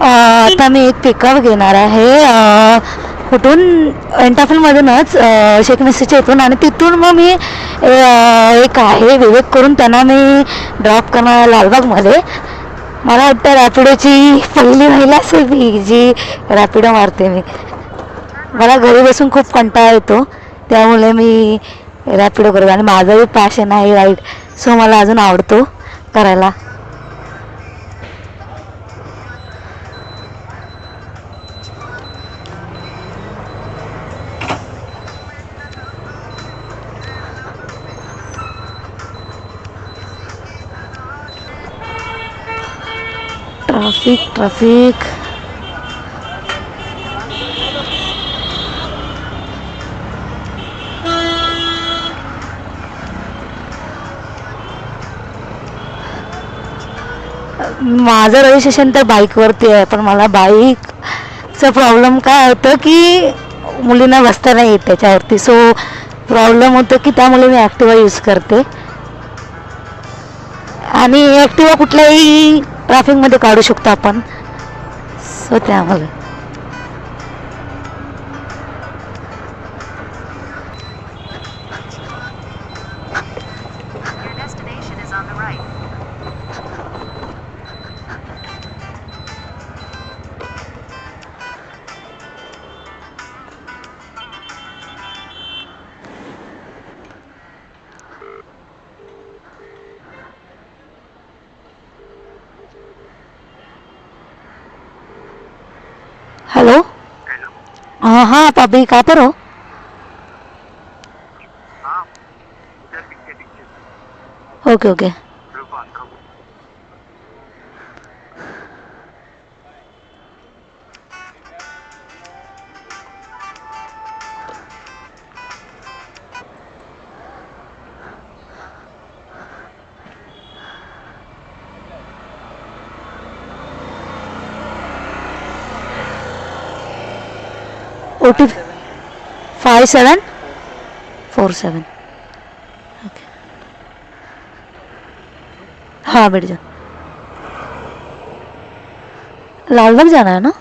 आता मी एक पिकअप घेणार आहे कुठून एंटाफिलमधूनच शेख मेस्सीच्या इथून आणि तिथून मग मी एक आहे विवेक करून त्यांना मी ड्रॉप करणार लालबागमध्ये. मला वाटतं रॅपिडोची पहिली महिला असेल मी जी रॅपिडो मारते. मला घरी बसून खूप कंटाळा येतो त्यामुळे मी रॅपिडो करतो आणि माझंही पॅशन आहे राईड, सो मला अजून आवडतो करायला. ट्रॅफिक माझं रजिस्ट्रेशन तर बाईकवरती आहे, पण मला बाईकचा प्रॉब्लेम काय होतं की मुलींना बसता नाही येत त्याच्यावरती, सो प्रॉब्लेम होतो की त्यामुळे मी ॲक्टिवा यूज करते. आणि ॲक्टिवा कुठल्याही ट्रॅफिकमध्ये काढू शकतो आपण, सो त्यामुळे. हेलो, हाँ हाँ आप अभी कहाँ पर हो? Okay okay. OT 5747. ओके, हाँ बैठ जाओ. लालबाग जाना है ना?